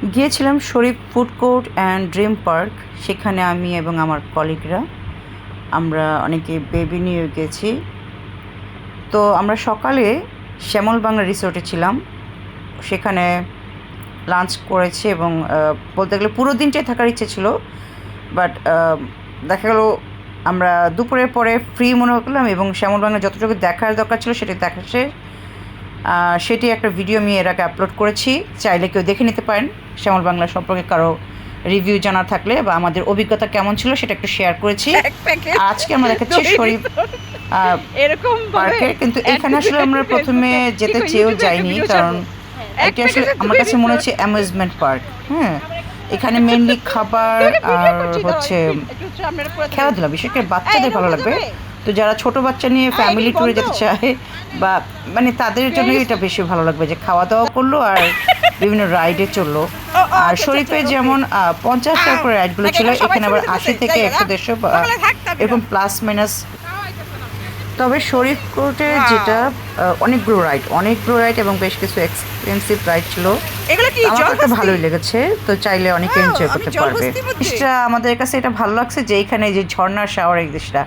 গিয়েছিলাম Sharif food court and Dream Park. সেখানে আমি এবং আমার কলিগরা আমরা অনেকে বেবি নিয়ে গেছি। তো আমরা সকালে শ্যামল বাংলা রিসোর্টে ছিলাম, সেখানে লাঞ্চ করেছি এবং বলতে গেলে পুরো দিনটাই থাকার ইচ্ছে ছিল, বাট দেখা গেল আমরা দুপুরের পরে ফ্রি মনে করলাম এবং শ্যামল বাংলা যতটুকু দেখার দরকার ছিল সেটি দেখা শেষ। সেটি একটা ভিডিও আমি এর আগে আপলোড করেছি, চাইলে কেউ দেখে নিতে পারেন। শ্যামল বাংলা সম্পর্কে কারো রিভিউ জানার থাকলে বা আমাদের অভিজ্ঞতা কেমন ছিল সেটা একটু শেয়ার করেছি। আজকে আমরা দেখাচ্ছি শরীফ পার্কে, কিন্তু এখানে আসলে আমরা প্রথমে যেতে চেয়েও যাইনি, কারণ এটা আসলে আমার কাছে মনে হচ্ছে অ্যামিউজমেন্ট পার্ক। হ্যাঁ, এখানে মেনলি খাবার আর হচ্ছে খেলাধুলা, বিশেষ করে বাচ্চাদের ভালো লাগবে। তো যারা ছোট বাচ্চা নিয়ে ফ্যামিলি ট্যুরে যেতে চায় বা মানে তাদের জন্য এটা বেশি ভালো লাগবে, যে খাওয়া দাওয়া করলো আর বিভিন্ন রাইডে চললো। আর শরীফে যেমন 50 টাকা করে রাইডগুলো ছিল, এখানে আবার 80 থেকে 150 এরকম প্লাস মাইনাস। তবে শরীফ কোর্টে যেটা অনেকগুলো রাইড এবং বেশ কিছু এক্সপেন্সিভ রাইড ছিল, আমার কাছে ভালোই লেগেছে। তো চাইলে অনেকে এনজয় করতে পারবে। জিনিসটা আমাদের কাছে এটা ভালো লাগছে যে এখানে যে ঝর্ণার শাওয়ার এই জিনিসটা,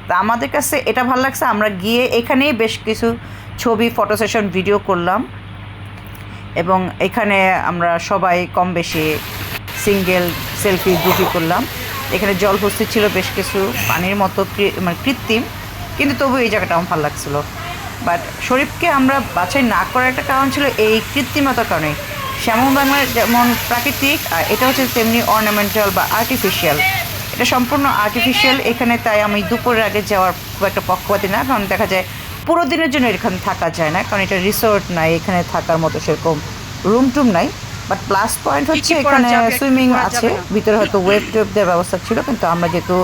তা আমাদের কাছে এটা ভালো লাগছে। আমরা গিয়ে এখানেই বেশ কিছু ছবি, ফটো সেশন, ভিডিও করলাম এবং এখানে আমরা সবাই কম বেশি সিঙ্গেল সেলফি গ্রুপই করলাম। এখানে জলহস্তি ছিল বেশ কিছু, পানির মতো মানে কৃত্রিম, কিন্তু তবু এই জায়গাটা আমার ভালো লাগছিলো। বাট শরীফকে আমরা বাছাই না করার একটা কারণ ছিল এই কৃত্রিমতার কারণে। শ্যামল বাংলার যেমন প্রাকৃতিক, আর এটা হচ্ছে তেমনি অর্নামেন্টাল বা আর্টিফিশিয়াল। এটা সম্পূর্ণ আর্টিফিশিয়াল এখানে, তাই আমি দুপুরের আগে যাওয়ার খুব একটা পক্ষপাতী না, কারণ দেখা যায় পুরো দিনের জন্য এখানে থাকা যায় না, কারণ এটা রিসোর্ট নাই, এখানে থাকার মতো সেরকম রুম টুম নাই। বাট প্লাস পয়েন্ট হচ্ছে এখানে সুইমিং আছে, ভিতরে হয়তো ওয়েব টেপ দেওয়ার ব্যবস্থা ছিল, কিন্তু আমরা যেহেতু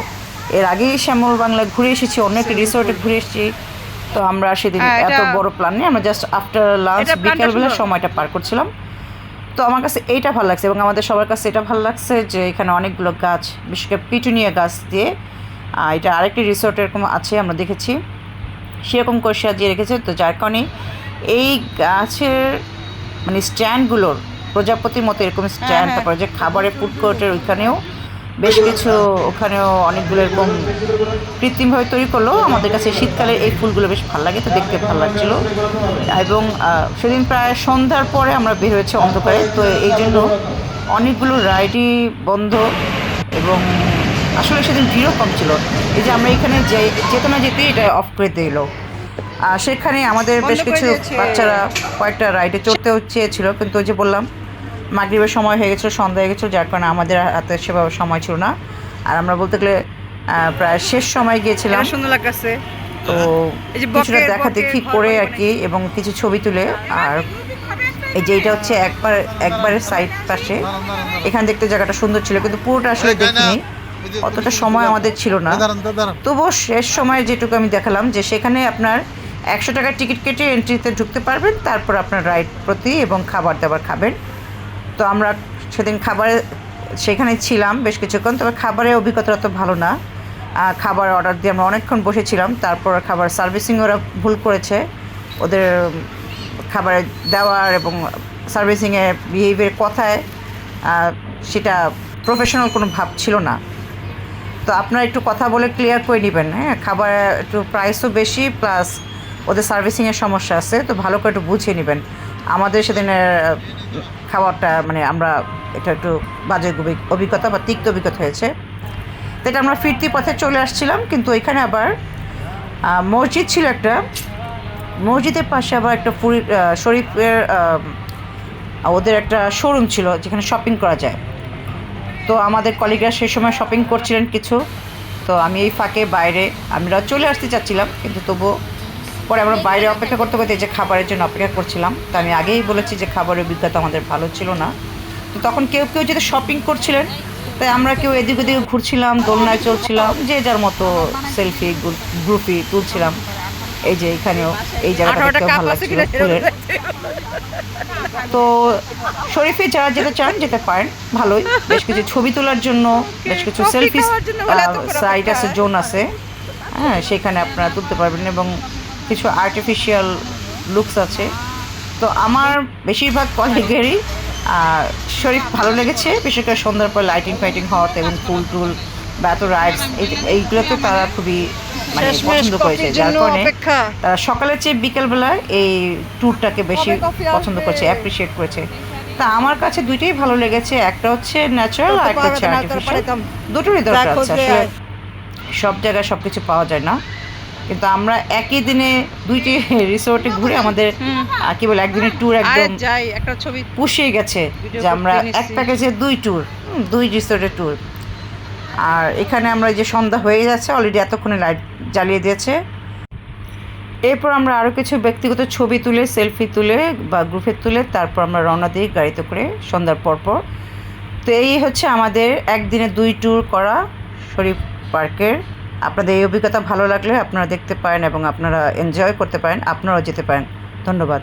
এর আগেই শ্যামল বাংলা ঘুরে এসেছি, অন্য একটি রিসোর্টে ঘুরে এসেছি, তো আমরা সেদিন এত বড় প্ল্যান নেই, আমরা জাস্ট আফটার লাঞ্চ বিকেলবেলা সময়টা পার করছিলাম। তো আমার কাছে এইটা ভালো লাগছে এবং আমাদের সবার কাছে এটা ভালো লাগছে যে এখানে অনেকগুলো গাছ, বিশেষ করে পিটুনিয়া গাছ দিয়ে, এটা আরেকটি রিসোর্ট এরকম আছে আমরা দেখেছি, সেরকম করে সাজিয়ে রেখেছে। তো যার কারণে এই গাছের মানে স্ট্যান্ডগুলোর প্রজাপতির মতো এরকম স্ট্যান্ড, তারপরে যে খাবারের ফুড কোর্টের ওইখানেও বেশ কিছু, ওখানেও অনেকগুলো এরকম কৃত্রিমভাবে তৈরি করলো। আমাদের কাছে শীতকালে এই ফুলগুলো বেশ ভালো লাগে, তো দেখতে ভালো লাগছিলো। এবং সেদিন প্রায় সন্ধ্যার পরে আমরা বের হয়েছি অন্ধকারে, তো এই জন্য অনেকগুলো রাইডই বন্ধ এবং আসলে সেদিন ভিড়ও কম ছিল। এই যে আমরা এখানে যেতে না যেতেই এটা অফ করে দিল। সেখানে আমাদের বেশ কিছু বাচ্চারা কয়েকটা রাইডে চড়তেও চেয়েছিল, কিন্তু ওই যে বললাম মাগরিবের সময় হয়ে গেছিলো, সন্ধ্যা হয়ে গেছিলো, যার কারণে আমাদের হাতে সেভাবে সময় ছিল না। আর আমরা বলতে গেলে প্রায় শেষ সময় গিয়েছিলাম, সুন্দর লাগছে। তো কিছুটা দেখা দেখি করে আর কি, এবং কিছু ছবি তুলে। আর এই যে এটা হচ্ছে একবারের সাইড পাশে, এখানে দেখতে জায়গাটা সুন্দর ছিল, কিন্তু পুরোটা আসলে দেখিনি, অতটা সময় আমাদের ছিল না। তবুও শেষ সময় যেটুকু আমি দেখালাম, যে সেখানে আপনার 100 টাকার টিকিট কেটে এন্ট্রিতে ঢুকতে পারবেন, তারপর আপনার রাইড প্রতি এবং খাবার দাবার খাবেন। তো আমরা সেদিন খাবারে সেখানে ছিলাম বেশ কিছুক্ষণ, তবে খাবারের অভিজ্ঞতা অত ভালো না। খাবার অর্ডার দিয়ে আমরা অনেকক্ষণ বসেছিলাম, তারপর খাবার সার্ভিসিং ওরা ভুল করেছে, ওদের খাবার দেওয়ার এবং সার্ভিসিংয়ের বিহেভিয়ার কথায় সেটা প্রফেশনাল কোনো ভাব ছিল না। তো আপনারা একটু কথা বলে ক্লিয়ার করে নেবেন। হ্যাঁ, খাবার একটু প্রাইসও বেশি, প্লাস ওদের সার্ভিসিংয়ের সমস্যা আছে, তো ভালো করে একটু বুঝিয়ে নেবেন। আমাদের সেদিনের খাবারটা মানে আমরা এটা একটু বাজে অভিজ্ঞতা বা তিক্ত অভিজ্ঞতা হয়েছে। তো এটা আমরা ফিরতি পথে চলে আসছিলাম, কিন্তু ওইখানে আবার মসজিদ ছিল একটা, মসজিদের পাশে আবার একটা শরীফের ওদের একটা শোরুম ছিল যেখানে শপিং করা যায়। তো আমাদের কলিগরা সেই সময় শপিং করছিলেন কিছু, তো আমি এই ফাঁকে বাইরে আমরা চলে আসতে চাচ্ছিলাম, কিন্তু তবুও পরে আমরা বাইরে অপেক্ষা করতে করতে যে খাবারের জন্য অপেক্ষা করছিলাম। তো আমি আগেই বলেছি যে খাবারের অভিজ্ঞতা আমাদের ভালো ছিল না। তো তখন কেউ যেহেতু শপিং করছিলেন, তাই আমরা কেউ এদিক ওদিকে ঘুরছিলাম, দোলনায় চলছিলাম, যে যার মতো সেলফি গ্রুপই তুলছিলাম। এই যে এখানেও এই জায়গাটা দেখতেও ভালো লাগছিল ফুলের। তো শরীফে যারা যেতে চান যেতে পারেন, ভালোই বেশ কিছু ছবি তোলার জন্য, বেশ কিছু সেলফি সাইট আছে, জোন আছে, হ্যাঁ, সেখানে আপনারা তুলতে পারবেন এবং কিছু আর্টিফিশিয়াল লুকস আছে। তো আমার বেশিরভাগ কলিগেরই শরীফ ভালো লেগেছে, বিশেষ করে সন্ধ্যার পর লাইটিং ফাইটিং হওয়াতে এবং ফুল টুল বা এত রাইডস এইগুলোতে তারা খুবই মানে পছন্দ করেছে, যার কারণে তারা সকালের চেয়ে বিকেলবেলায় এই ট্যুরটাকে বেশি পছন্দ করেছে, অ্যাপ্রিসিয়েট করেছে। তা আমার কাছে দুইটাই ভালো লেগেছে, একটা হচ্ছে ন্যাচারাল আর একটা হচ্ছে আর্টিফিশিয়াল, দুটোরই দরকার আছে। আসলে সব জায়গায় সব কিছু পাওয়া যায় না, কিন্তু আমরা একই দিনে দুইটি রিসোর্টে ঘুরে আমাদের কি বলে একদিনের ট্যুর একদম একটা ছবি পুষিয়ে গেছে যে আমরা এক প্যাকেজে দুই ট্যুর, দুই রিসোর্টের ট্যুর। আর এখানে আমরা যে সন্ধ্যা হয়ে যাচ্ছে, অলরেডি এতক্ষণে লাইট জ্বালিয়ে দিয়েছে। এরপর আমরা আরও কিছু ব্যক্তিগত ছবি তুলে, সেলফি তুলে বা গ্রুপে তুলে তারপর আমরা রওনা দিই গাড়িতে করে সন্ধ্যার পরপর। তো এই হচ্ছে আমাদের একদিনে দুই ট্যুর করা শরীফ পার্কের। আপনাদের এই অভিজ্ঞতা ভালো লাগলে আপনারা দেখতে পারেন এবং আপনারা এনজয় করতে পারেন, আপনারাও যেতে পারেন। ধন্যবাদ।